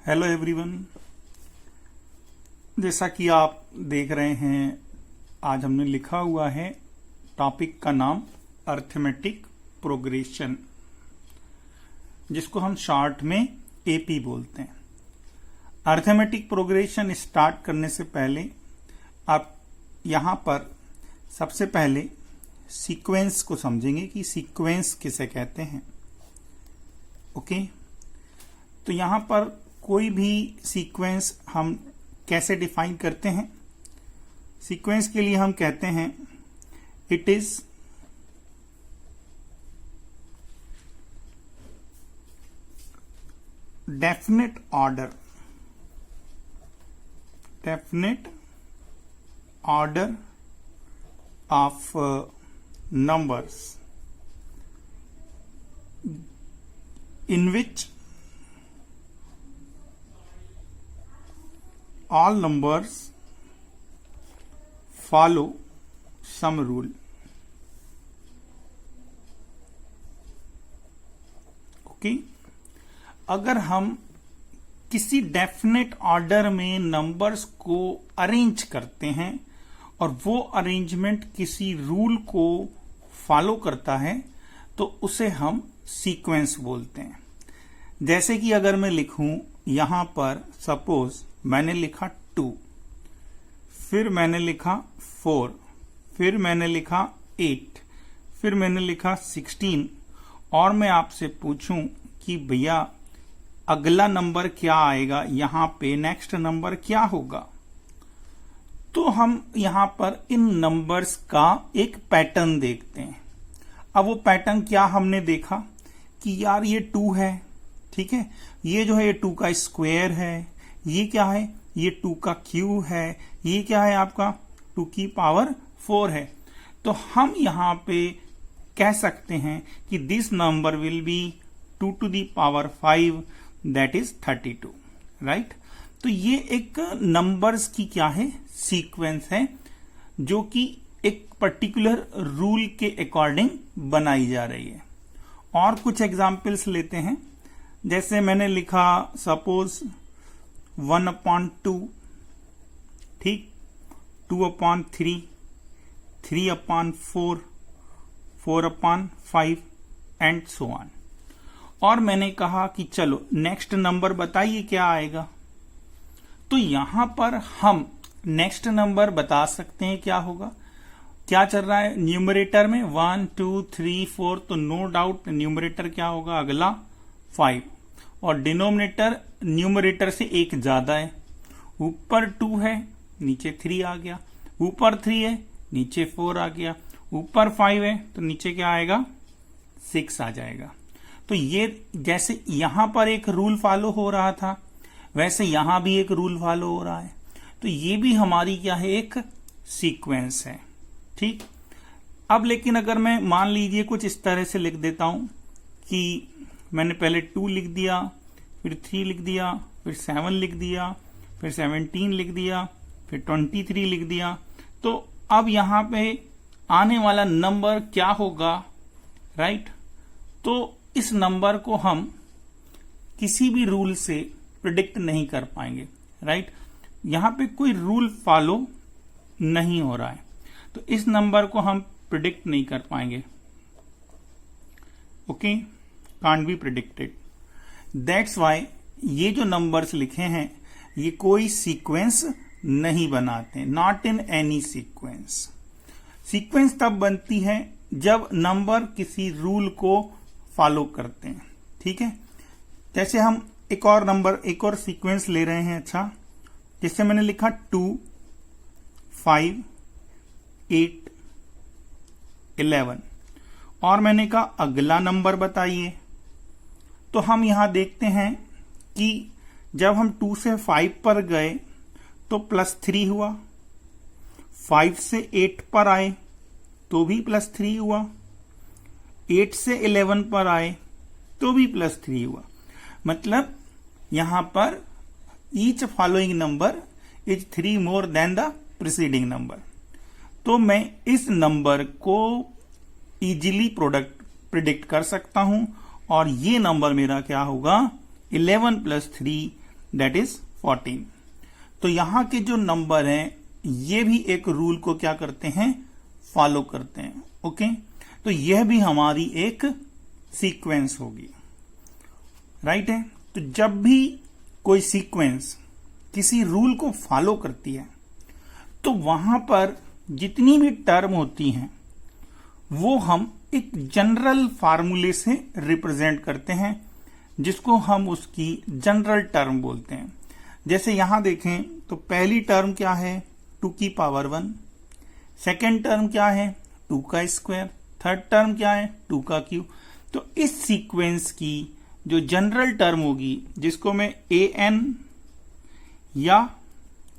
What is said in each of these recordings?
Hello everyone. जैसा कि आप देख रहे हैं, आज हमने लिखा हुआ है टॉपिक का नाम अर्थमेटिक प्रोग्रेशन, जिसको हम शॉर्ट में एपी बोलते हैं। अर्थमेटिक प्रोग्रेशन स्टार्ट करने से पहले आप यहां पर सबसे पहले सीक्वेंस को समझेंगे कि सीक्वेंस किसे कहते हैं। ओके, तो यहां पर कोई भी सीक्वेंस हम कैसे डिफाइन करते हैं। सीक्वेंस के लिए हम कहते हैं it is definite order of numbers in which all numbers follow some rule. Okay, अगर हम किसी डेफिनेट ऑर्डर में नंबर्स को अरेंज करते हैं और वो अरेंजमेंट किसी रूल को फॉलो करता है तो उसे हम सीक्वेंस बोलते हैं। जैसे कि अगर मैं लिखूं यहां पर, सपोज मैंने लिखा 2, फिर मैंने लिखा 4, फिर मैंने लिखा 8, फिर मैंने लिखा 16, और मैं आपसे पूछूं कि भैया अगला नंबर क्या आएगा, यहां पे नेक्स्ट नंबर क्या होगा, तो हम यहां पर इन नंबर्स का एक पैटर्न देखते हैं। अब वो पैटर्न क्या हमने देखा कि यार ये 2 है, ठीक है, ये जो है ये 2 का स्क्वायर है, ये क्या है, ये 2 का क्यूब है, ये क्या है आपका 2 की पावर 4 है। तो हम यहां पे कह सकते हैं कि this number will be 2 to the power 5, that is 32, right. तो ये एक नंबर्स की क्या है, सीक्वेंस है, जो कि एक पर्टिकुलर रूल के अकॉर्डिंग बनाई जा रही है। और कुछ एग्जाम्पल्स लेते हैं। जैसे मैंने लिखा सपोज 1/2, ठीक, 2/3, 3/4, 4/5 एंड सो ऑन। और मैंने कहा कि चलो नेक्स्ट नंबर बताइए क्या आएगा। तो यहां पर हम नेक्स्ट नंबर बता सकते हैं क्या होगा। क्या चल रहा है न्यूमरेटर में 1 2 3 4, तो नो डाउट न्यूमरेटर क्या होगा अगला 5, और डिनोमिनेटर न्यूमरेटर से 1 ज्यादा है। ऊपर 2 है, नीचे 3 आ गया, ऊपर 3 है, नीचे 4 आ गया, ऊपर 5 है तो नीचे क्या आएगा 6 आ जाएगा। तो ये जैसे यहां पर एक रूल फॉलो हो रहा था, वैसे यहां भी एक रूल फॉलो हो रहा है। तो ये भी हमारी क्या है, एक सीक्वेंस है, ठीक। अब लेकिन अगर मैं मान लीजिए कुछ इस तरह से लिख देता हूं कि मैंने पहले 2 लिख दिया, फिर 3 लिख दिया, फिर 7 लिख दिया, फिर 17 लिख दिया, फिर 23 लिख दिया, तो अब यहां पे आने वाला नंबर क्या होगा, राइट। तो इस नंबर को हम किसी भी रूल से प्रिडिक्ट नहीं कर पाएंगे, राइट। यहां पे कोई रूल फॉलो नहीं हो रहा है, तो इस नंबर को हम प्रिडिक्ट नहीं कर पाएंगे। Okay, can't be predicted. That's why ये जो नंबर्स लिखे हैं ये कोई सीक्वेंस नहीं बनाते, not in any sequence. Sequence तब बनती है जब नंबर किसी रूल को फॉलो करते हैं, ठीक है। जैसे हम एक और नंबर, एक और सीक्वेंस ले रहे हैं। अच्छा, जैसे मैंने लिखा 2 5 8 11, और मैंने कहा अगला नंबर बताइए। तो हम यहां देखते हैं कि जब हम 2 से 5 पर गए तो +3 हुआ, 5 से 8 पर आए तो भी +3 हुआ, 8 से 11 पर आए तो भी +3 हुआ। मतलब यहां पर each following number is 3 more than the preceding number. तो मैं इस नंबर को इजीली प्रिडिक्ट कर सकता हूं, और ये नंबर मेरा क्या होगा 11 + 3 दैट इज 14। तो यहां के जो नंबर हैं ये भी एक रूल को क्या करते हैं, फॉलो करते हैं। ओके, तो यह भी हमारी एक सीक्वेंस होगी, राइट है। तो जब भी कोई सीक्वेंस किसी रूल को फॉलो करती है तो वहां पर जितनी भी टर्म होती हैं वो हम एक जनरल फार्मूले से रिप्रेजेंट करते हैं, जिसको हम उसकी जनरल टर्म बोलते हैं। जैसे यहां देखें तो पहली टर्म क्या है, 2 की पावर 1, सेकेंड टर्म क्या है, 2 का स्क्वायर, थर्ड टर्म क्या है, 2 का क्यूब। तो इस सीक्वेंस की जो जनरल टर्म होगी, जिसको मैं an या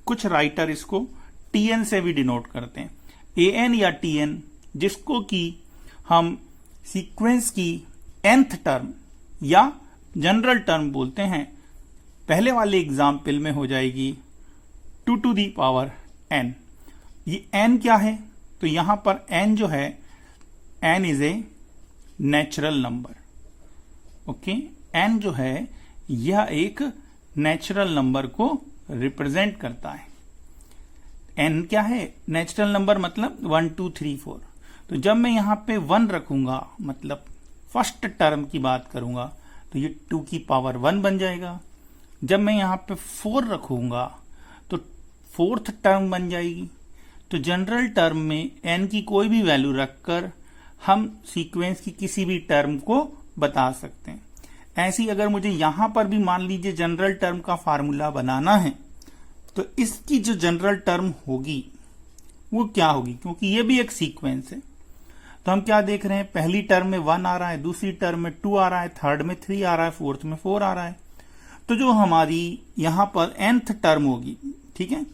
कुछ राइटर इसको tn से भी डिनोट करते हैं, an या tn, जिसको कि हम सीक्वेंस की nth टर्म या जनरल टर्म बोलते हैं। पहले वाले एग्जाम्पल में हो जाएगी 2 to the power n। ये n क्या है, तो यहां पर n जो है, n is a natural number. Okay, n जो है यह एक नेचुरल नंबर को रिप्रेजेंट करता है। n क्या है, नेचुरल नंबर, मतलब 1 2 3 4। तो जब मैं यहां पे 1 रखूंगा, मतलब फर्स्ट टर्म की बात करूंगा, तो ये 2 की पावर 1 बन जाएगा। जब मैं यहां पे 4 रखूंगा तो फोर्थ टर्म बन जाएगी। तो जनरल टर्म में n की कोई भी वैल्यू रखकर हम सीक्वेंस की किसी भी टर्म को बता सकते हैं। ऐसी अगर मुझे यहां पर भी मान लीजिए जनरल टर्म का फार्मूला बनाना है, तो इसकी जो जनरल टर्म होगी वो क्या होगी, क्योंकि ये भी एक सीक्वेंस है। तो हम क्या देख रहे हैं, पहली टर्म में 1 आ रहा है, दूसरी टर्म में 2 आ रहा है, थर्ड में 3 आ रहा है, फोर्थ में 4 आ रहा है। तो जो हमारी यहां पर nth टर्म होगी, ठीक है,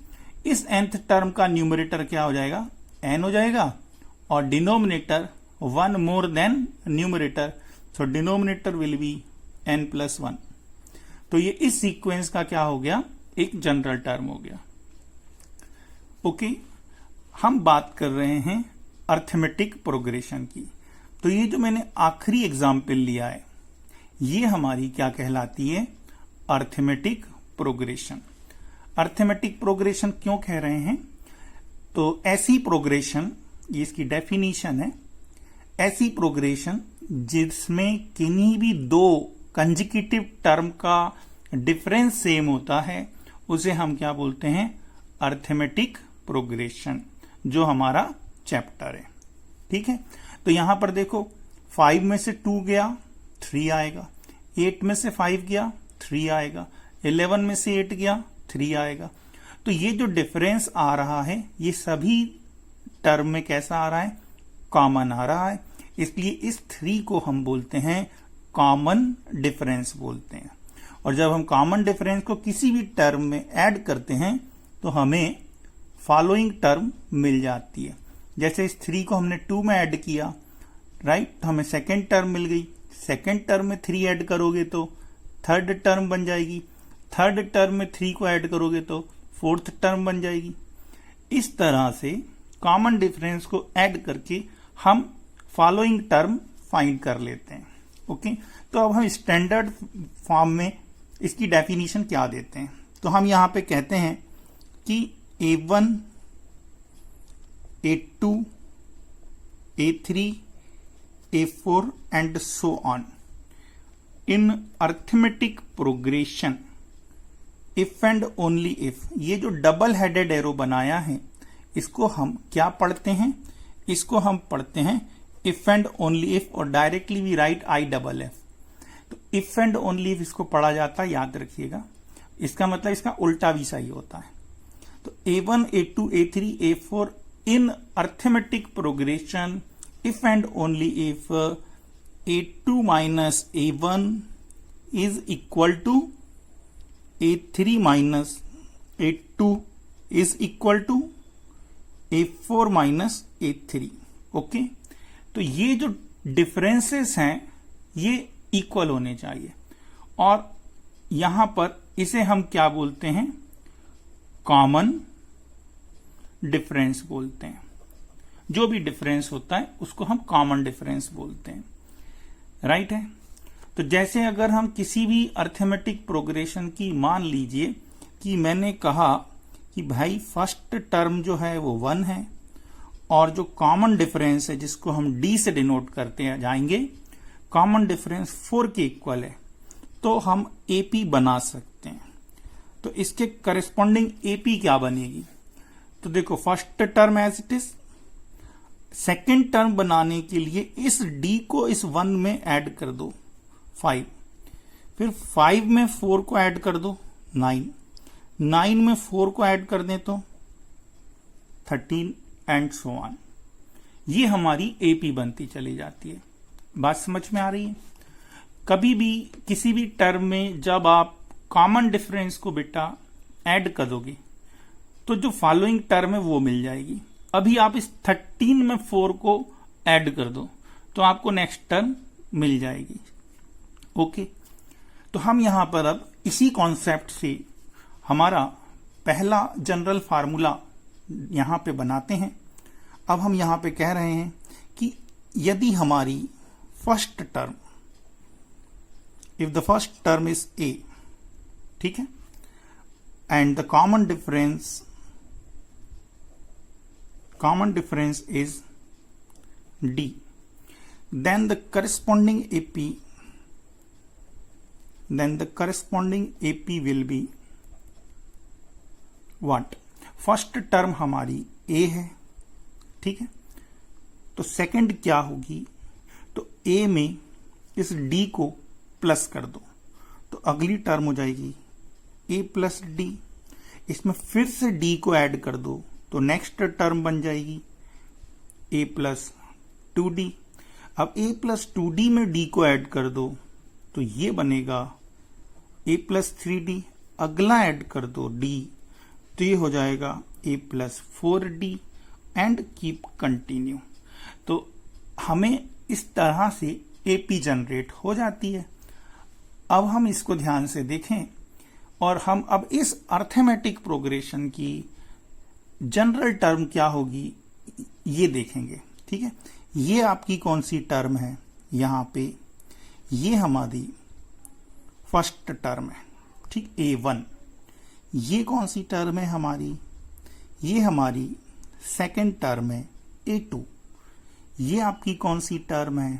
इस nth टर्म का न्यूमरेटर क्या हो जाएगा, n हो जाएगा, और denominator 1 more than numerator, so denominator will be n+1। तो ये इस सीक्वेंस का क्या हो गया, एक जनरल टर्म हो गया। ओके, हम बात कर रहे हैं अर्थमेटिक प्रोग्रेशन की। तो ये जो मैंने आखिरी एग्जाम्पल लिया है, ये हमारी क्या कहलाती है, अर्थमेटिक प्रोग्रेशन। अर्थमेटिक प्रोग्रेशन क्यों कह रहे हैं, तो ऐसी प्रोग्रेशन, ये इसकी डेफिनेशन है, ऐसी प्रोग्रेशन जिसमें किन्हीं भी दो कंजिक्यूटिव टर्म का डिफरेंस सेम होता है, उसे हम क्या बोलते हैं, अर्थमेटिक प्रोग्रेशन, जो हमारा चैप्टर है। ठीक है, तो यहां पर देखो 5 में से 2 गया 3 आएगा, 8 में से 5 गया 3 आएगा, 11 में से 8 गया 3 आएगा। तो ये जो डिफरेंस आ रहा है ये सभी टर्म में कैसा आ रहा है, कॉमन आ रहा है। इसलिए इस 3 को हम बोलते हैं कॉमन डिफरेंस बोलते हैं। और जब हम कॉमन डिफरेंस को किसी भी टर्म में ऐड करते हैं तो हमें फॉलोइंग टर्म मिल जाती है। जैसे इस 3 को हमने 2 में ऐड किया, राइट, तो हमें सेकेंड टर्म मिल गई। सेकेंड टर्म में 3 ऐड करोगे तो थर्ड टर्म बन जाएगी, थर्ड टर्म में 3 को ऐड करोगे तो फोर्थ टर्म बन जाएगी। इस तरह से कॉमन डिफरेंस को ऐड करके हम फॉलोइंग टर्म फाइंड कर लेते हैं। ओके, तो अब हम स्टैंडर्ड फॉर्म में इसकी डेफिनेशन क्या देते हैं, तो हम यहां पे कहते हैं कि A1, A2, A3, A4 and so on in arithmetic progression if and only if। ये जो डबल हेडेड एरो बनाया है इसको हम क्या पढ़ते हैं, इसको हम पढ़ते हैं इफ एंड ओनली इफ, और डायरेक्टली वी राइट IFF। तो इफ एंड ओनली इफ इसको पढ़ा जाता है, याद रखिएगा, इसका मतलब इसका उल्टा भी सही होता है। तो A1, A2, A3, A4 in arithmetic progression if and only if A2 minus A1 is equal to A3 minus A2 is equal to A4 minus A3। Okay, तो ये जो डिफरेंसेस हैं ये इक्वल होने चाहिए, और यहां पर इसे हम क्या बोलते हैं, कॉमन डिफरेंस बोलते हैं। जो भी डिफरेंस होता है उसको हम कॉमन डिफरेंस बोलते हैं, राइट है। तो जैसे अगर हम किसी भी अर्थमेटिक प्रोग्रेशन की, मान लीजिए कि मैंने कहा कि भाई फर्स्ट टर्म जो है वो 1 है और जो कॉमन डिफरेंस है जिसको हम डी से डिनोट करते जाएंगे, कॉमन डिफरेंस 4 के इक्वल है, तो हम एपी बना सकते हैं। तो इसके करस्पॉन्डिंग एपी क्या बनेगी? तो देखो first term as it is, second term बनाने के लिए इस डी को इस 1 में ऐड कर दो 5, फिर 5 में 4 को ऐड कर दो 9, 9 में 4 को ऐड कर दें तो 13 एंड सो ऑन। ये हमारी एपी बनती चली जाती है। बात समझ में आ रही है? कभी भी किसी भी टर्म में जब आप कॉमन डिफरेंस को बेटा ऐड कर दोगे तो जो फॉलोइंग टर्म है वो मिल जाएगी। अभी आप इस 13 में 4 को ऐड कर दो तो आपको नेक्स्ट टर्म मिल जाएगी। ओके, तो हम यहां पर अब इसी कॉन्सेप्ट से हमारा पहला जनरल फार्मूला यहां पे बनाते हैं। अब हम यहां पे कह रहे हैं कि यदि हमारी first term, if the first term is a, ठीक है, and the common difference is D, then the corresponding AP will be what? First term हमारी A है, ठीक है, तो सेकंड क्या होगी? तो A में इस D को प्लस कर दो तो अगली टर्म हो जाएगी A प्लस D। इसमें फिर से D को ऐड कर दो तो नेक्स्ट टर्म बन जाएगी A प्लस 2D। अब A प्लस 2D में D को ऐड कर दो तो ये बनेगा A प्लस 3D। अगला ऐड कर दो D तो ये हो जाएगा A plus 4D and keep continue. तो हमें इस तरह से AP जनरेट हो जाती है। अब हम इसको ध्यान से देखें और हम अब इस अर्थमेटिक प्रोग्रेशन की जनरल टर्म क्या होगी ये देखेंगे, ठीक है। ये आपकी कौन सी टर्म है? यहां पे ये हमारी फर्स्ट टर्म है, ठीक, A1। ये कौन सी टर्म है हमारी? ये हमारी सेकंड टर्म है A2। ये आपकी कौन सी टर्म है?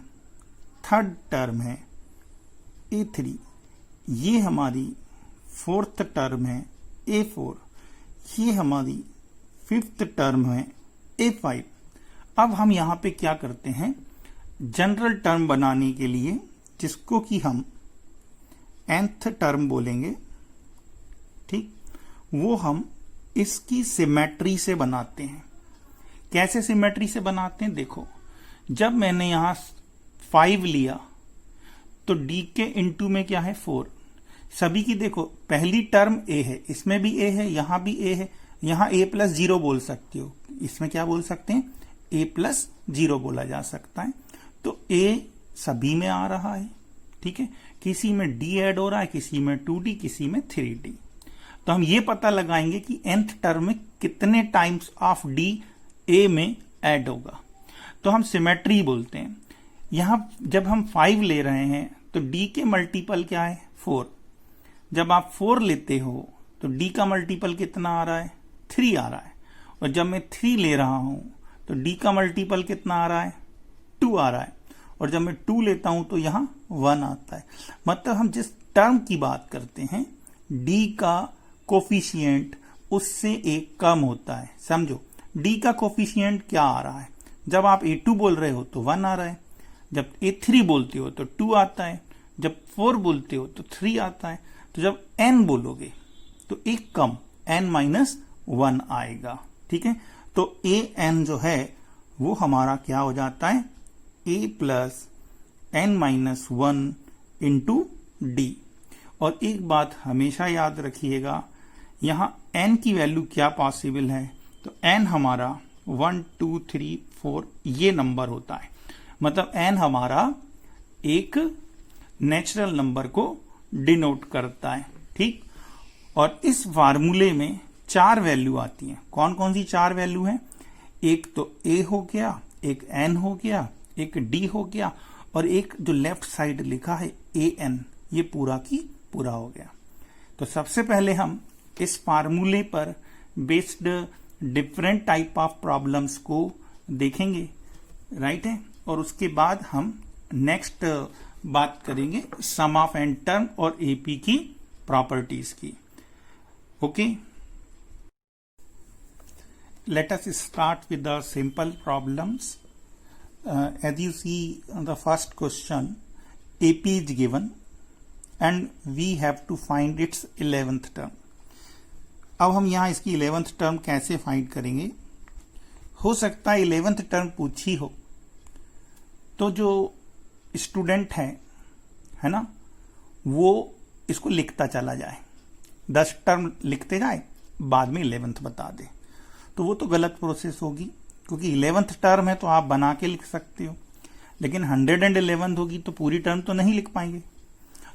थर्ड टर्म है A3। ये हमारी फोर्थ टर्म है A4। ये हमारी फिफ्थ टर्म है A5। अब हम यहां पे क्या करते हैं, जनरल टर्म बनाने के लिए, जिसको कि हम nth टर्म बोलेंगे, ठीक, वो हम इसकी सिमेट्री से बनाते हैं। कैसे सिमेट्री से बनाते हैं? देखो, जब मैंने यहां 5 लिया तो D के इनटू में क्या है 4। सभी की देखो पहली टर्म A है, इसमें भी A है, यहां भी A है, यहां A प्लस 0 बोल सकते हो, इसमें क्या बोल सकते हैं? A प्लस 0 बोला जा सकता है। तो A सभी में आ रहा है, ठीक है, किसी में D ऐड हो रहा है, किसी में 2D, किसी में 3D। तो हम ये पता लगाएंगे कि nth टर्म में कितने टाइम्स ऑफ D A में ऐड होगा, तो हम सिमेट्री बोलते हैं। यहां जब हम 5 ले रहे हैं तो D के मल्टीपल क्या है? 4। जब आप 4 लेते हो तो D का मल्टीपल कितना आ रहा है? 3 आ रहा है। और जब मैं 3 ले रहा हूं तो D का मल्टीपल कितना आ रहा है? 2 आ रहा है। और जब मैं 2 लेता हूं तो यहां 1 आता है। मतलब हम जिस टर्म की बात करते हैं D का कोफिशिएंट उससे एक कम होता है। समझो, D का कोफिशिएंट क्या आ रहा है? जब आप A2 बोल रहे हो तो 1 आ रहा है, जब A3 बोलते हो तो 2 आता है, जब 4 बोलते हो तो 3 आता है। तो जब n बोलोगे तो एक कम n-1 आएगा, ठीक है। तो an जो है वो हमारा क्या हो जाता है? A plus n-1 into D। और एक बात हमेशा याद रखिएगा, यहां n की वैल्यू क्या पॉसिबल है? तो n हमारा 1 2 3 4 ये नंबर होता है। मतलब n हमारा एक नेचुरल नंबर को डिनोट करता है, ठीक। और इस फार्मूले में 4 वैल्यू आती हैं। कौन कौन सी 4 वैल्यू हैं? एक तो A हो गया, एक n हो गया, एक D हो गया और एक जो लेफ्ट साइड लिखा है AN, ये पूरा की पूरा हो गया। तो सबसे पहले हम इस फार्मूले पर based different type of problems को देखेंगे, राइट है। और उसके बाद हम नेक्स्ट बात करेंगे सम ऑफ एन टर्म और AP की प्रॉपर्टीज की। Okay, let us start with the simple problems. As you see the first question, AP is given and we have to find its 11th term. अब हम यहाँ इसकी 11th term कैसे find करेंगे? हो सकता है 11th टर्म पूछी हो तो जो स्टूडेंट है ना, वो इसको लिखता चला जाए, 10 टर्म लिखते जाए, बाद में 11th बता दे, तो वो तो गलत प्रोसेस होगी, क्योंकि 11th टर्म है तो आप बना के लिख सकते हो, लेकिन 111 होगी तो पूरी टर्म तो नहीं लिख पाएंगे।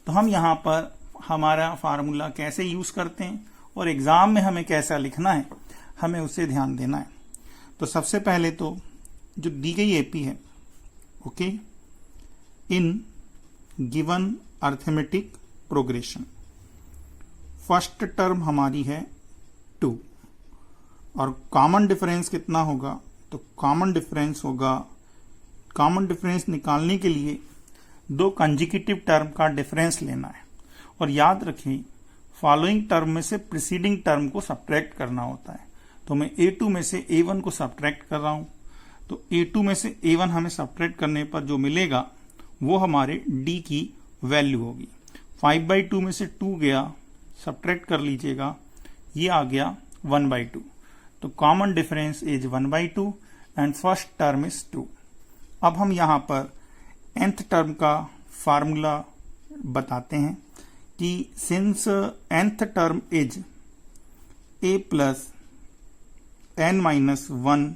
तो हम यहाँ पर हमारा फार्मूला कैसे यूज करते हैं और एग्जाम में हमें कैसा लिखना है, हमें उसे ध्यान देना है। तो सबसे पहले तो जो दी गई AP है, ओके, इन given arithmetic progression, first term हमारी है 2 और कॉमन डिफरेंस कितना होगा? तो कॉमन डिफरेंस होगा, कॉमन डिफरेंस निकालने के लिए 2 कंजिक्यूटिव टर्म का डिफरेंस लेना है। और याद रखें, फॉलोइंग टर्म में से प्रीसीडिंग टर्म को सब्ट्रैक्ट करना होता है। तो मैं A2 में से A1 को सब्ट्रैक्ट कर रहा हूं, तो A2 में से A1 हमें सब्ट्रैक्ट करने पर जो मिलेगा वो हमारे D की वैल्यू होगी। 5/2 में से 2 गया, सब्ट्रैक्ट कर लीजिएगा, ये आ गया 1/2। तो common difference is 1/2 and first term is 2। अब हम यहां पर nth टर्म का फार्मूला बताते हैं कि since nth term is A plus n-1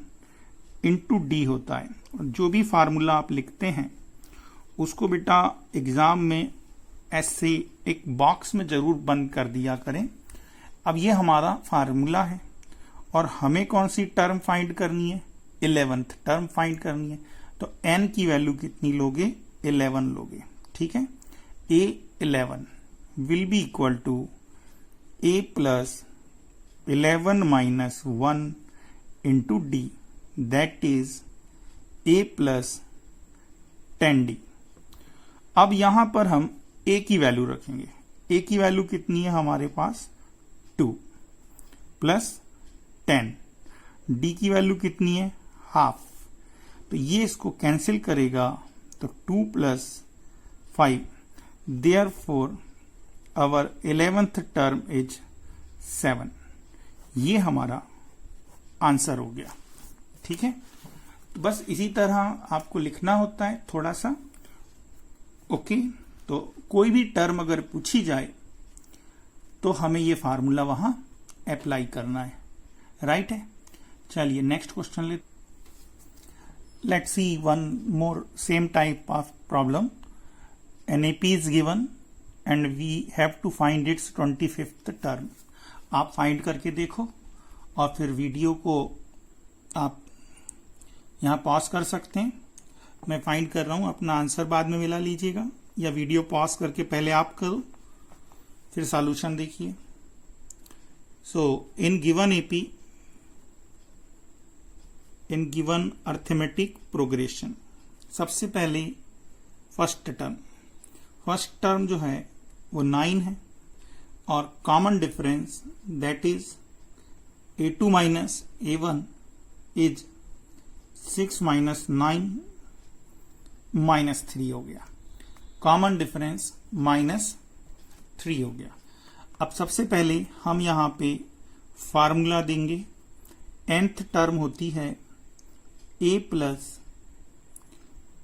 into D होता है। और जो भी फार्मूला आप लिखते हैं उसको बेटा एग्जाम में ऐसे एक बॉक्स में जरूर बंद कर दिया करें। अब ये हमारा फार्मूला है और हमें कौन सी टर्म फाइंड करनी है? 11th टर्म फाइंड करनी है। तो n की वैल्यू कितनी लोगे? 11 लोगे, ठीक है। A11 will be equal to A plus 11 minus 1 into D, that is A plus 10D। अब यहां पर हम A की वैल्यू रखेंगे। A की वैल्यू कितनी है हमारे पास? 2 प्लस 10। D की वैल्यू कितनी है? हाफ। तो ये इसको कैंसिल करेगा, तो 2 plus 5, therefore our 11th term is 7। ये हमारा आंसर हो गया, ठीक है। तो बस इसी तरह आपको लिखना होता है थोड़ा सा, ओके। तो कोई भी टर्म अगर पूछी जाए तो हमें ये फार्मूला वहां अप्लाई करना है, राइट है। चलिए नेक्स्ट क्वेश्चन ले। Let's see one more same type of problem. An AP is given and we have to find its 25th term. आप फाइंड करके देखो और फिर वीडियो को आप यहां पॉज कर सकते हैं। मैं फाइंड कर रहा हूं, अपना आंसर बाद में मिला लीजिएगा, या वीडियो पॉज करके पहले आप करो फिर सॉल्यूशन देखिए। So in given AP, in given arithmetic progression, सबसे पहले फर्स्ट टर्म जो है वो 9 है और common difference that is A2 minus A1 is 6 minus 9 minus 3 हो गया। कॉमन डिफरेंस -3 हो गया। अब सबसे पहले हम यहां पे फार्मूला देंगे। nth टर्म होती है A प्लस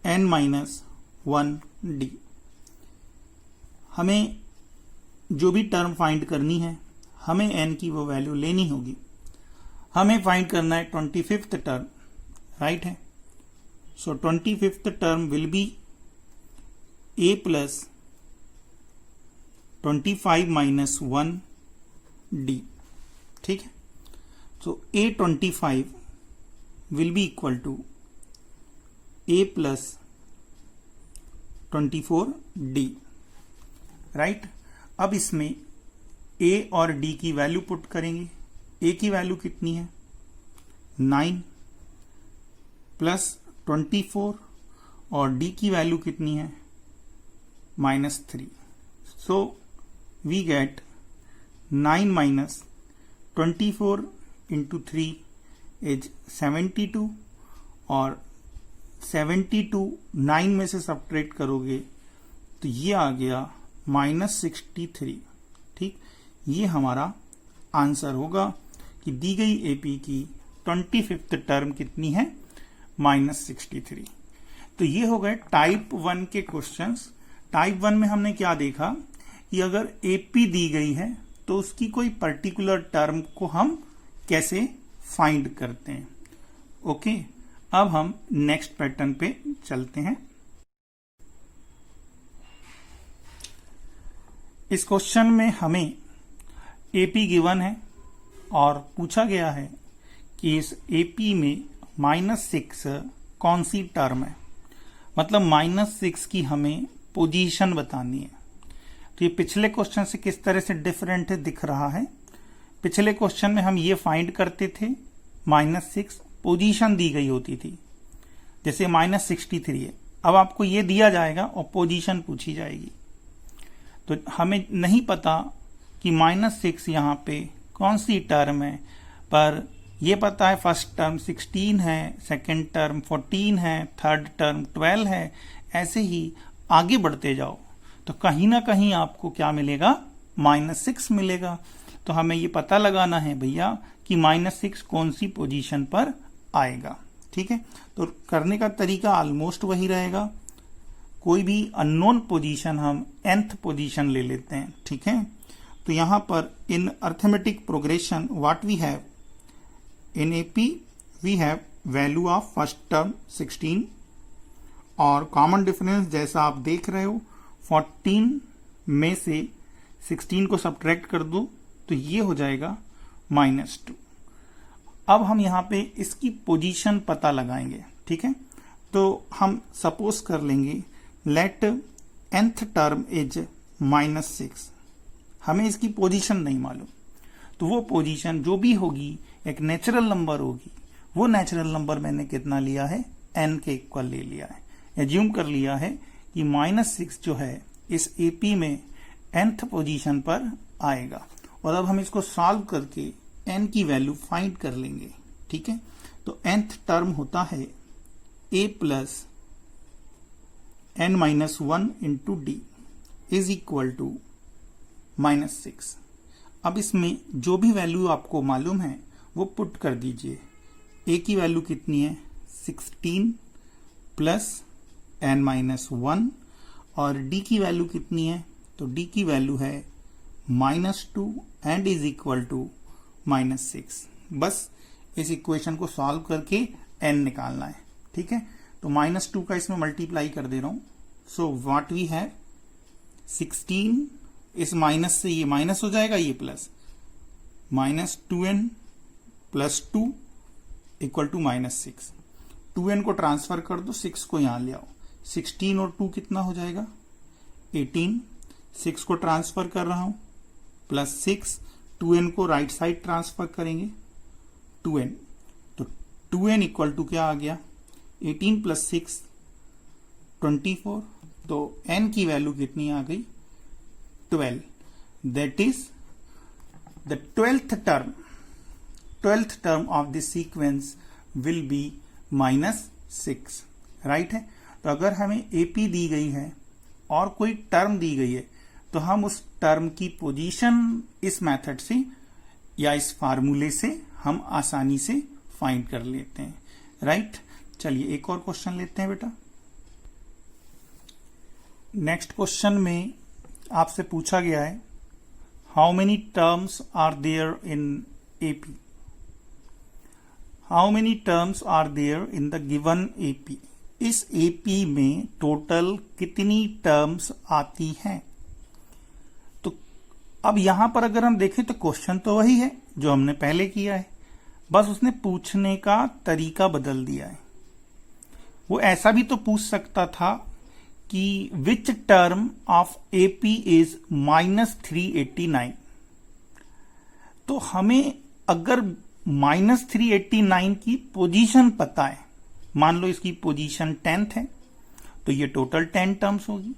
n-1D। हमें जो भी टर्म फाइंड करनी है, हमें n की वो वैल्यू लेनी होगी। हमें फाइंड करना है 25th टर्म, राइट है। So 25th term will be A plus 25 minus 1D, ठीक है। So A25 will be equal to A plus 24D, right. अब इसमें A और D की वैल्यू पुट करेंगे। A की वैल्यू कितनी है 9 प्लस 24 और D की वैल्यू कितनी है -3। So we get 9 minus 24 into 3 is 72 और 72 9 में से सब्ट्रैक्ट करोगे तो ये आ गया -63। ठीक, ये हमारा आंसर होगा कि दी गई एपी की 25th टर्म कितनी है -63। तो ये हो गए टाइप 1 के क्वेश्चंस। टाइप 1 में हमने क्या देखा कि अगर एपी दी गई है तो उसकी कोई पर्टिकुलर टर्म को हम कैसे फाइंड करते हैं। ओके, अब हम नेक्स्ट पैटर्न पे चलते हैं। इस क्वेश्चन में हमें एपी गिवन है और पूछा गया है कि इस एपी में -6 कौन सी टर्म है, मतलब -6 की हमें पोजीशन बतानी है। तो ये पिछले क्वेश्चन से किस तरह से डिफरेंट दिख रहा है। पिछले क्वेश्चन में हम ये फाइंड करते थे -6 पोजीशन दी गई होती थी, जैसे -63 है, अब आपको ये दिया जाएगा और पोजीशन पूछी जाएगी। तो हमें नहीं पता कि -6 यहाँ पे कौन सी टर्म है, पर ये पता है फर्स्ट टर्म 16 है, सेकंड टर्म 14 है, थर्ड टर्म 12 है। ऐसे ही आगे बढ़ते जाओ तो कहीं ना कहीं आपको क्या मिलेगा -6 मिलेगा। तो हमें ये पता लगाना है भैया कि -6 कौन सी पोजीशन पर आएगा। ठीक है, तो करने का तरीका ऑलमोस्ट वही रहेगा। कोई भी अननोन पोजीशन हम nth पोजीशन ले लेते हैं। ठीक है, तो यहां पर in arithmetic progression what we have in AP, we have value of first term 16 और कॉमन डिफरेंस जैसा आप देख रहे हो 14 में से 16 को सब्ट्रैक्ट कर दो तो ये हो जाएगा -2। अब हम यहां पे इसकी पोजीशन पता लगाएंगे। ठीक है, तो हम सपोज कर लेंगे लेट nth टर्म इज -6। हमें इसकी पोजीशन नहीं मालूम, तो वो पोजीशन जो भी होगी एक नेचुरल नंबर होगी। वो नेचुरल नंबर मैंने कितना लिया है n के इक्वल ले लिया है। एज्यूम कर लिया है कि -6 जो है इस एपी में nth पोजीशन पर आएगा और अब हम इसको सॉल्व करके n की वैल्यू फाइंड कर लेंगे। ठीक है, तो nth टर्म होता है a plus n-1 into d is equal to -6। अब इसमें जो भी वैल्यू आपको मालूम है वो पुट कर दीजिए। a की वैल्यू कितनी है 16 प्लस n-1 और d की वैल्यू कितनी है, तो d की वैल्यू है -2 एंड इज इक्वल टू -6। बस इस इक्वेशन को सॉल्व करके n निकालना है। ठीक है, तो -2 का इसमें मल्टीप्लाई कर दे रहा हूं। सो व्हाट वी हैव 16, इस माइनस से ये माइनस हो जाएगा, ये plus -2n plus 2 equal to -6। 2n को ट्रांसफर कर दो, 6 को यहां ले आओ। 16 और 2 कितना हो जाएगा 18। 6 को ट्रांसफर कर रहा हूं प्लस 6, 2n को राइट साइड ट्रांसफर करेंगे 2n, तो 2n इक्वल टू क्या आ गया 18 प्लस 6 24। तो n की वैल्यू कितनी आ गई 12। That is the 12th term of this sequence will be -6। Right है, तो अगर हमें AP दी गई है और कोई टर्म दी गई है तो हम उस टर्म की पोजीशन इस मेथड से या इस फार्मूले से हम आसानी से फाइंड कर लेते हैं। राइट, चलिए एक और क्वेश्चन लेते हैं बेटा। नेक्स्ट क्वेश्चन में आपसे पूछा गया है how many terms are there in AP. How many terms are there in the given AP. इस एपी में टोटल कितनी टर्म्स आती हैं। तो अब यहां पर अगर हम देखें तो क्वेश्चन तो वही है जो हमने पहले किया है, बस उसने पूछने का तरीका बदल दिया है। वो ऐसा भी तो पूछ सकता था कि which term of AP is -389। तो हमें अगर -389 की पोजीशन पता है, मान लो इसकी पोजीशन 10th है तो ये टोटल 10 टर्म्स होगी।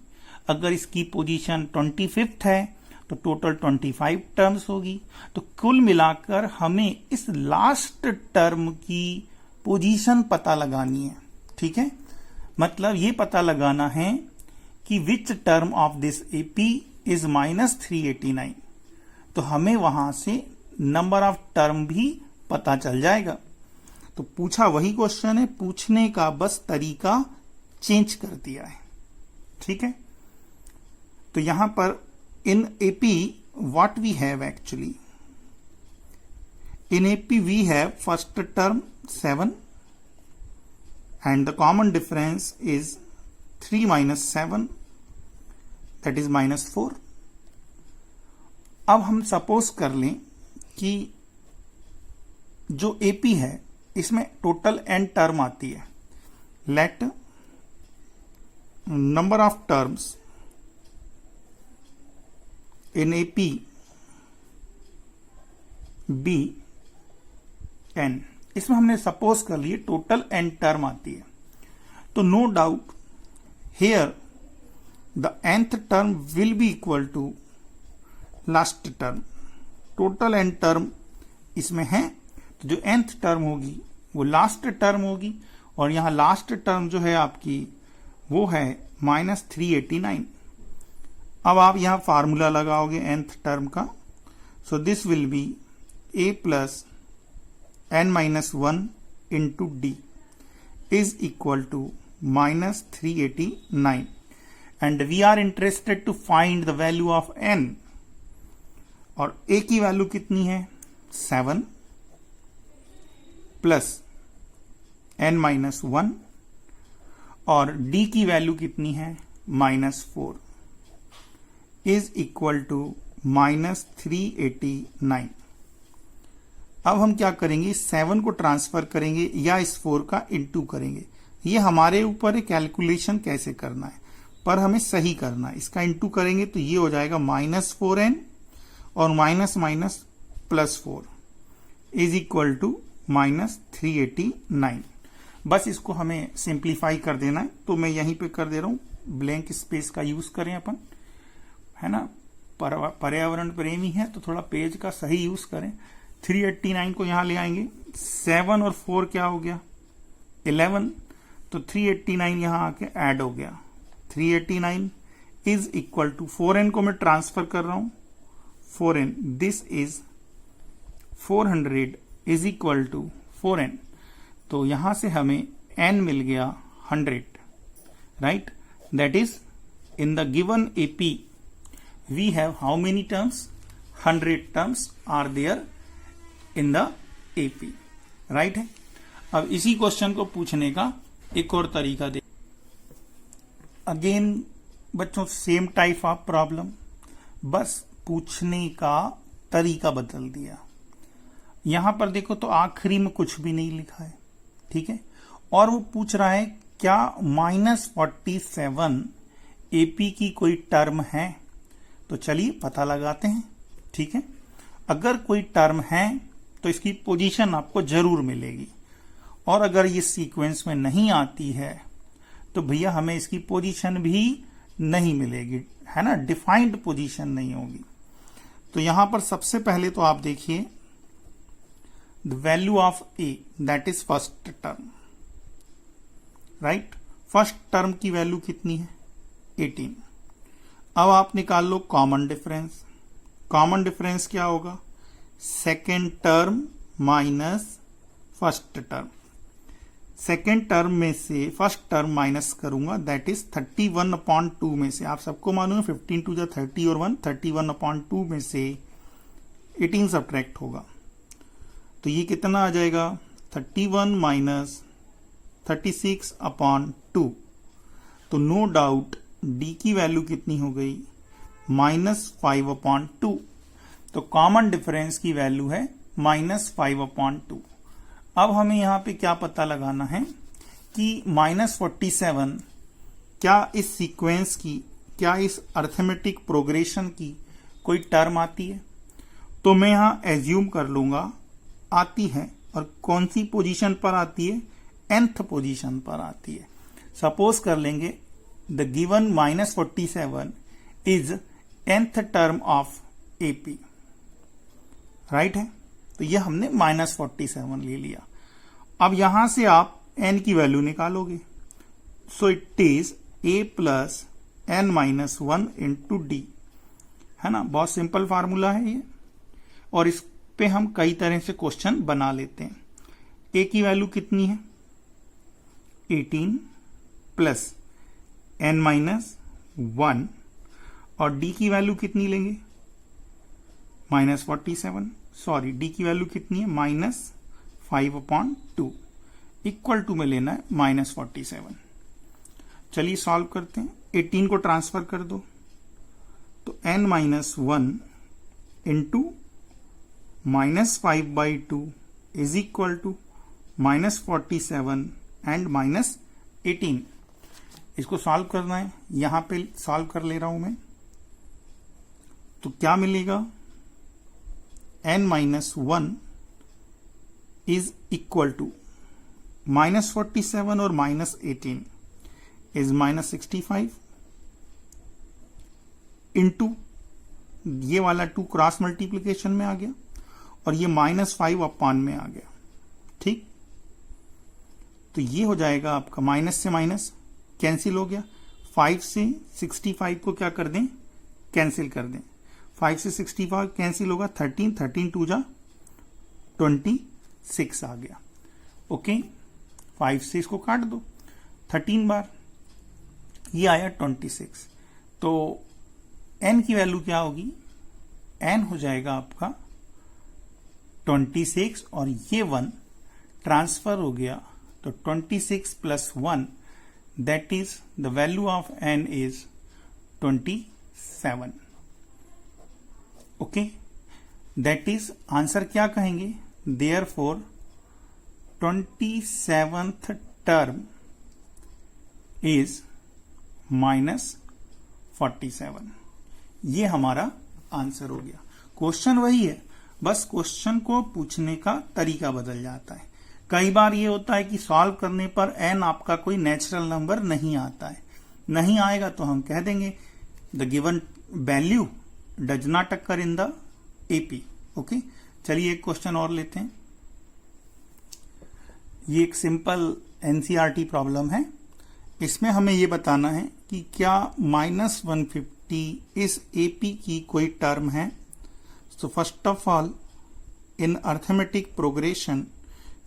अगर इसकी पोजीशन 25th है तो टोटल 25 टर्म्स होगी। तो कुल मिलाकर हमें इस लास्ट टर्म की पोजीशन पता लगानी है। ठीक है, मतलब ये पता लगाना है कि which term of this AP is -389। तो हमें वहां से नंबर ऑफ टर्म भी पता चल जाएगा। तो पूछा वही क्वेश्चन है, पूछने का बस तरीका चेंज कर दिया है। ठीक है, तो यहां पर in AP what we have actually, in AP we have first term 7 and the common difference is 3 minus 7, that is -4। अब हम सपोज कर लें कि जो एपी है इसमें टोटल n टर्म आती है। Let number of terms in AP be n। इसमें हमने सपोज कर लिए टोटल n टर्म आती है। तो no doubt here the nth term will be equal to last term. Total n term इसमें है तो जो nth टर्म होगी वो लास्ट टर्म होगी, और यहां लास्ट टर्म जो है आपकी वो है -389। अब आप यहां फार्मूला लगाओगे nth टर्म का। So this will be a plus n-1 into d is equal to -389, and we are interested to find the value of n। और a की वैल्यू कितनी है 7 प्लस n-1, और d की वैल्यू कितनी है -4 इज इक्वल टू -389। अब हम क्या करेंगे, 7 को ट्रांसफर करेंगे या इस 4 का इंटू करेंगे। ये हमारे ऊपर है कैलकुलेशन कैसे करना है, पर हमें सही करना है। इसका इंटू करेंगे तो ये हो जाएगा -4n और माइनस +4 इज इक्वल टू -389। बस इसको हमें सिंप्लीफाई कर देना है। तो मैं यहीं पे कर दे रहा हूं, ब्लैंक स्पेस का यूज करें अपन, है ना, पर्यावरण प्रेमी है तो थोड़ा पेज का सही यूज करें। 389 को यहां ले आएंगे, 7 और 4 क्या हो गया 11, तो 389 यहां आके ऐड हो गया। 389 इज इक्वल टू 4n को मैं ट्रांसफर कर रहा हूं, 4n this is 400 is equal to 4n। तो यहां से हमें n मिल गया 100, right. That is in the given AP we have how many terms, 100 terms are there in the AP, right है। अब इसी क्वेश्चन को पूछने का एक और तरीका दे। अगेन बच्चों सेम टाइप ऑफ प्रॉब्लम, बस पूछने का तरीका बदल दिया। यहां पर देखो तो आखिरी में कुछ भी नहीं लिखा है, ठीक है, और वो पूछ रहा है क्या -47 एपी की कोई टर्म है। तो चलिए पता लगाते हैं, ठीक है। अगर कोई टर्म है तो इसकी पोजीशन आपको जरूर मिलेगी, और अगर ये सीक्वेंस में नहीं आती है तो भैया हमें इसकी पोजीशन भी नहीं मिलेगी, है ना, डिफाइंड पोजीशन नहीं होगी। तो यहां पर सबसे पहले तो आप देखिए the value of A, that is first term, right. First term की वैल्यू कितनी है 18। अब आप निकाल लो कॉमन डिफरेंस। कॉमन डिफरेंस क्या होगा, second term minus first term. Second term में से फर्स्ट टर्म माइनस करूंगा, दैट इज 31/2 में से, आप सबको मालूम है 15 टू 30 और 1, 31/2 में से 18 सब्ट्रैक्ट होगा। तो ये कितना आ जाएगा 31 माइनस 36/2। तो नो डाउट डी की वैल्यू कितनी हो गई -5/2। तो कॉमन डिफरेंस की वैल्यू है -5/2। अब हमें यहां पे क्या पता लगाना है कि -47 क्या इस सीक्वेंस की, क्या इस अर्थमेटिक प्रोग्रेशन की कोई टर्म आती है? तो मैं यहां एज्यूम कर लूंगा आती है। और कौन सी पोजीशन पर आती है? nth पोजीशन पर आती है। सपोज कर लेंगे the given -47 is nth term of AP, right है। तो ये हमने -47 ले लिया। अब यहां से आप n की वैल्यू निकालोगे। So it is A plus n-1 into D, है ना। बहुत सिंपल फार्मूला है ये, और इस पे हम कई तरह से क्वेश्चन बना लेते हैं। A की वैल्यू कितनी है? 18 प्लस n-1, और D की वैल्यू कितनी लेंगे? -47। सॉरी, D की वैल्यू कितनी है? -5/2 इक्वल टू में लेना है -47। चलिए सॉल्व करते हैं। 18 को ट्रांसफर कर दो तो n-1 into -5/2 is equal to -47 and -18। इसको सॉल्व करना है, यहां पे सॉल्व कर ले रहा हूं मैं। तो क्या मिलेगा? n-1 इज इक्वल टू -47 और -18 इज -65 इंटू ये वाला 2 क्रॉस मल्टीप्लीकेशन में आ गया, और ये -5 में आ गया। ठीक, तो ये हो जाएगा आपका, माइनस से माइनस कैंसिल हो गया। 5 से 65 को क्या कर दें? कैंसिल कर दें। 5 से 65 कैंसिल होगा, 13 2 जा 26 आ गया। ओके, 5 से इसको काट दो 13 बार, ये आया 26। तो n की वैल्यू क्या होगी? n हो जाएगा आपका 26, और ये 1 ट्रांसफर हो गया, तो 26 plus 1, that is the value of n is 27। Okay, that is answer क्या कहेंगे? Therefore 27th term is -47। ये हमारा आंसर हो गया। क्वेश्चन वही है, बस क्वेश्चन को पूछने का तरीका बदल जाता है। कई बार ये होता है कि सॉल्व करने पर n आपका कोई नेचुरल नंबर नहीं आता है। नहीं आएगा तो हम कह देंगे the given value does not occur in the AP। Okay, चलिए एक क्वेश्चन और लेते हैं। ये एक सिंपल NCERT प्रॉब्लम है। इसमें हमें ये बताना है कि क्या -150 इस AP की कोई टर्म है। So first of all, in arithmetic progression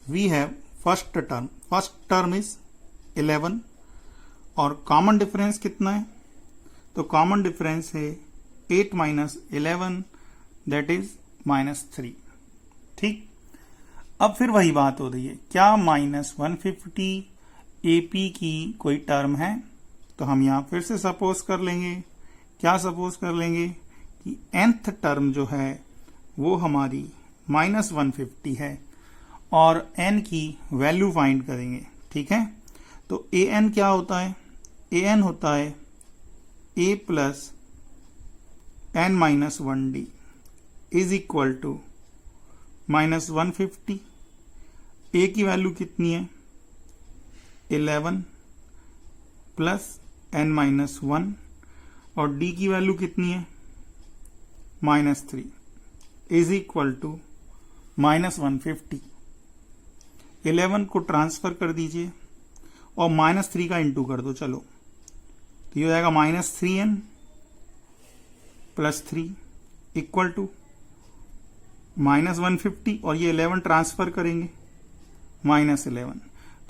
we have first term is 11, और कॉमन डिफरेंस कितना है? तो कॉमन डिफरेंस है 8 माइनस 11, दैट इज -3। ठीक, अब फिर वही बात हो रही है, क्या -150 AP की कोई टर्म है? तो हम यहां फिर से सपोज कर लेंगे, क्या सपोज कर लेंगे कि nth टर्म जो है वो हमारी -150 है, और n की वैल्यू फाइंड करेंगे। ठीक है, तो an क्या होता है? an होता है a plus n-1d is equal to -150। a की वैल्यू कितनी है? 11 प्लस n-1, और d की वैल्यू कितनी है? -3 इज इक्वल टू -150। 11 को ट्रांसफर कर दीजिए और -3 का इंटू कर दो। चलो, तो ये हो जाएगा -3n प्लस 3 इक्वल टू -150, और ये 11 ट्रांसफर करेंगे -11,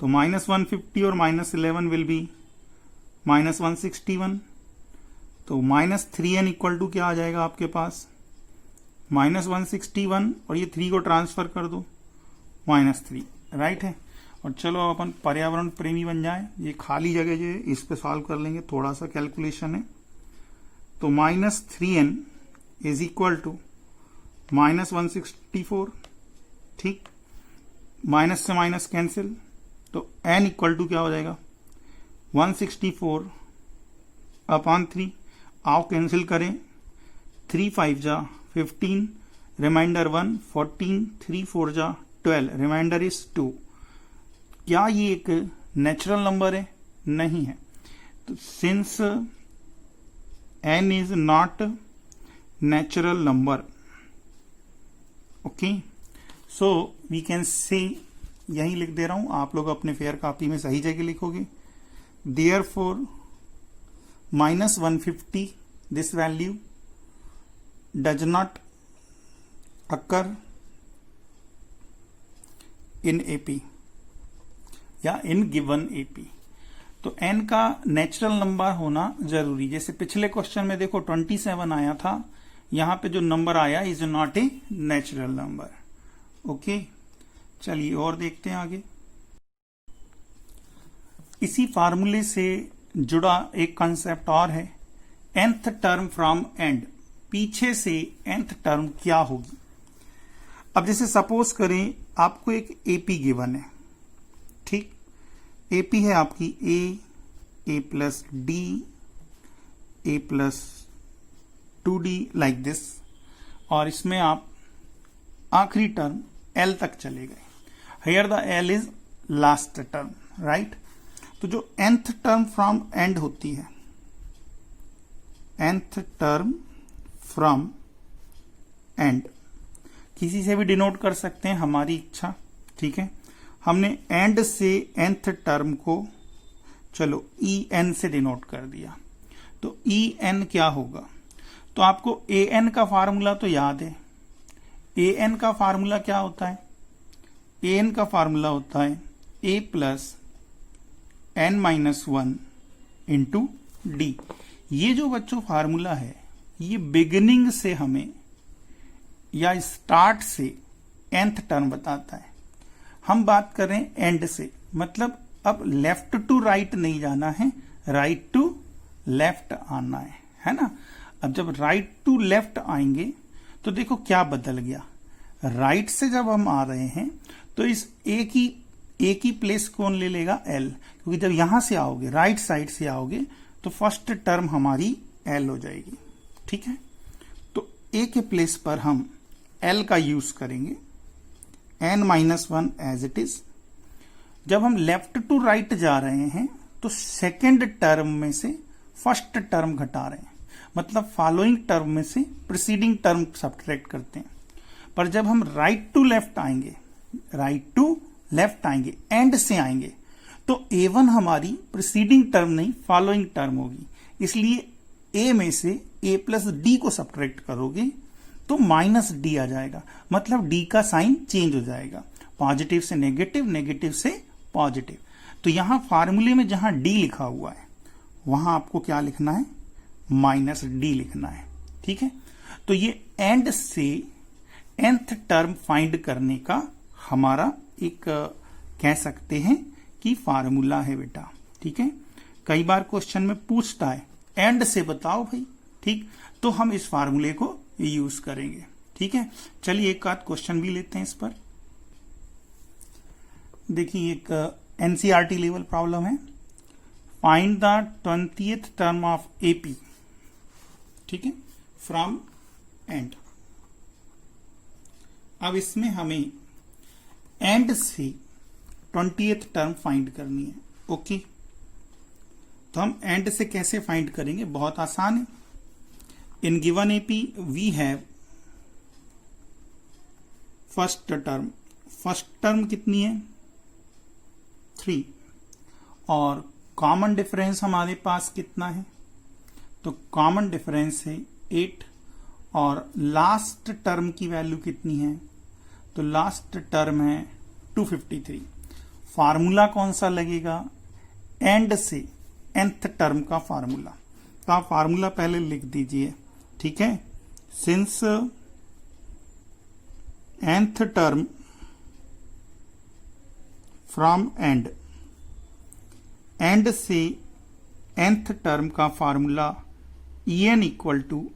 तो -150 और -11 विल बी -161। तो -3n इक्वल टू क्या आ जाएगा आपके पास? -161, और ये 3 को ट्रांसफर कर दो -3, राइट है। और चलो अपन पर्यावरण प्रेमी बन जाए। ये खाली जगह जो है इस पे सॉल्व कर लेंगे, थोड़ा सा कैलकुलेशन है। तो -3n इज इक्वल टू -164। ठीक, माइनस से माइनस कैंसिल, तो n इक्वल टू क्या हो जाएगा? 164 अपॉन 3। आओ कैंसिल करें, 3 5 जा 15, रिमाइंडर 1 14, 3 4 जा 12, रिमाइंडर इज 2। क्या ये एक नेचुरल नंबर है? नहीं है। तो since n is not natural number, okay, so we can say, यही लिख दे रहा हूं, आप लोग अपने फेयर कॉपी में सही जगह लिखोगे। Therefore -150 this value does not occur in AP या इन गिवन एपी। तो n का नेचुरल नंबर होना जरूरी। जैसे पिछले क्वेश्चन में देखो 27 आया था, यहां पे जो नंबर आया is not a natural number. Okay, चलिए और देखते हैं आगे। इसी फार्मूले से जुड़ा एक कंसेप्ट और है, nth टर्म फ्रॉम एंड। पीछे से nth टर्म क्या होगी? अब जैसे सपोज करें आपको एक एपी गिवन है, ठीक, एपी है आपकी A plus D, A plus 2d like this, और इसमें आप आखिरी टर्म एल तक चले गए। Here the L is last term, right. तो जो nth टर्म फ्रॉम एंड होती है, nth टर्म फ्रॉम एंड, किसी से भी डिनोट कर सकते हैं, हमारी इच्छा, ठीक है। हमने एंड से nth टर्म को चलो en से डिनोट कर दिया, तो en क्या होगा? तो आपको an का फार्मूला तो याद है। an का फार्मूला क्या होता है? an का फार्मूला होता है a plus n-1 into D. ये जो बच्चों फार्मूला है, ये बिगिनिंग से हमें या स्टार्ट से nth टर्म बताता है। हम बात करें एंड से, मतलब अब लेफ्ट टू राइट नहीं जाना है, राइट टू लेफ्ट आना है ना। अब जब राइट टू लेफ्ट आएंगे तो देखो क्या बदल गया। राइट से जब हम आ रहे हैं तो इस ए की प्लेस कौन ले लेगा? एल, क्योंकि जब यहां से आओगे, राइट साइड से आओगे, तो फर्स्ट टर्म हमारी एल हो जाएगी, ठीक है। तो ए के प्लेस पर हम एल का यूज करेंगे, n-1 एज इट इज। जब हम लेफ्ट टू राइट जा रहे हैं तो सेकेंड टर्म में से फर्स्ट टर्म घटा रहे हैं, मतलब फॉलोइंग टर्म में से प्रीसीडिंग टर्म सब्ट्रैक्ट करते हैं। पर जब हम राइट टू लेफ्ट आएंगे, एंड से आएंगे, तो a1 हमारी प्रीसीडिंग टर्म नहीं, फॉलोइंग टर्म होगी। इसलिए a में से a प्लस डी को सब्ट्रैक्ट करोगे तो माइनस डी आ जाएगा, मतलब डी का साइन चेंज हो जाएगा, पॉजिटिव से नेगेटिव, नेगेटिव से पॉजिटिव। तो यहां फार्मूले में जहां डी लिखा हुआ है वहां आपको क्या लिखना है? माइनस डी लिखना है, ठीक है। तो ये एंड से nth टर्म फाइंड करने का हमारा एक कह सकते हैं कि फार्मूला है बेटा, ठीक है। कई बार क्वेश्चन में पूछता है एंड से बताओ भाई, ठीक, तो हम इस फार्मूले को यूज करेंगे, ठीक है। चलिए एक आध क्वेश्चन भी लेते हैं इस पर। देखिए एक एनसीईआरटी लेवल प्रॉब्लम है, find the 20th term of AP, ठीक है, फ्रॉम एंड। अब इसमें हमें एंड से 20th टर्म फाइंड करनी है, ओके। तो हम एंड से कैसे फाइंड करेंगे? बहुत आसान है। In given AP we have first term कितनी है? 3, और कॉमन डिफरेंस हमारे पास कितना है? तो कॉमन डिफरेंस है 8, और लास्ट टर्म की वैल्यू कितनी है? तो लास्ट टर्म है 253। फार्मूला कौन सा लगेगा? एंड से nth टर्म का फार्मूला। तो आप फार्मूला पहले लिख दीजिए, ठीक है। Since nth term from and से nth टर्म का फार्मूला en इक्वल टू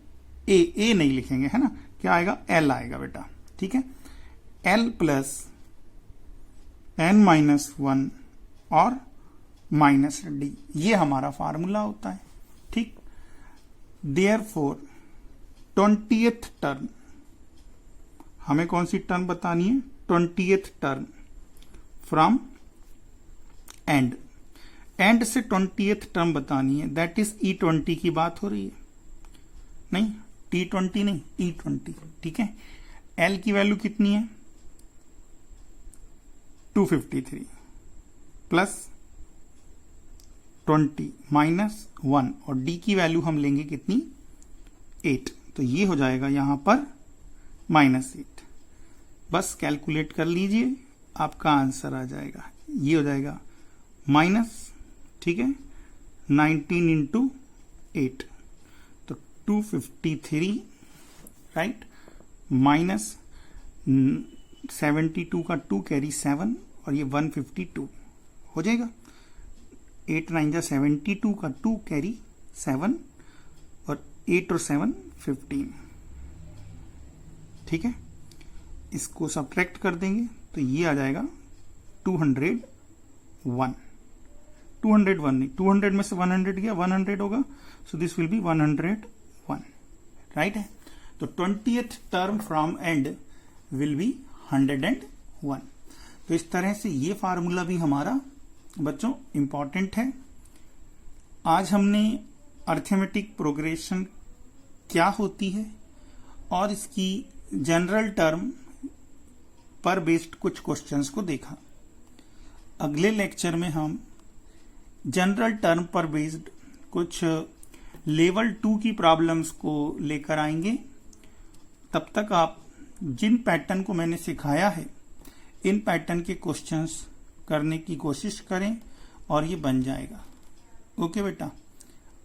ए नहीं लिखेंगे, है ना, क्या आएगा? एल आएगा बेटा, ठीक है। एल प्लस n-1 और माइनस डी, ये हमारा फार्मूला होता है, ठीक। देयरफॉर 20th टर्म, हमें कौन सी टर्म बतानी है? 20th term from and, and से 20th टर्म बतानी है, दैट इज E20 की बात हो रही है, नहीं T20 नहीं, E20, ठीक है। L की वैल्यू कितनी है? 253 प्लस 20 माइनस 1, और D की वैल्यू हम लेंगे कितनी? 8, तो ये हो जाएगा यहां पर -8। बस कैलकुलेट कर लीजिए, आपका आंसर आ जाएगा, ये हो जाएगा माइनस, ठीक है, 19 इंटू 8, तो 253, राइट, माइनस 72 का 2 कैरी 7, और ये 152 हो जाएगा। 8 9 जा 72 का 2 कैरी 7, और 8 और 7 15, ठीक है। इसको सब्ट्रैक्ट कर देंगे तो ये आ जाएगा 201, 201 नहीं, 200 में से 100 गया, 100 होगा, so this will be 101, right है। तो 20th term from and will be 101। तो इस तरह से ये फार्मूला भी हमारा बच्चों इंपॉर्टेंट है। आज हमने अर्थमेटिक प्रोग्रेशन क्या होती है और इसकी जनरल टर्म पर बेस्ड कुछ क्वेश्चंस को देखा। अगले लेक्चर में हम जनरल टर्म पर बेस्ड कुछ लेवल 2 की प्रॉब्लम्स को लेकर आएंगे। तब तक आप जिन पैटर्न को मैंने सिखाया है, इन पैटर्न के क्वेश्चंस करने की कोशिश करें और ये बन जाएगा। ओके बेटा,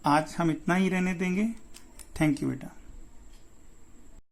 आज हम इतना ही रहने देंगे। थैंक यू बेटा।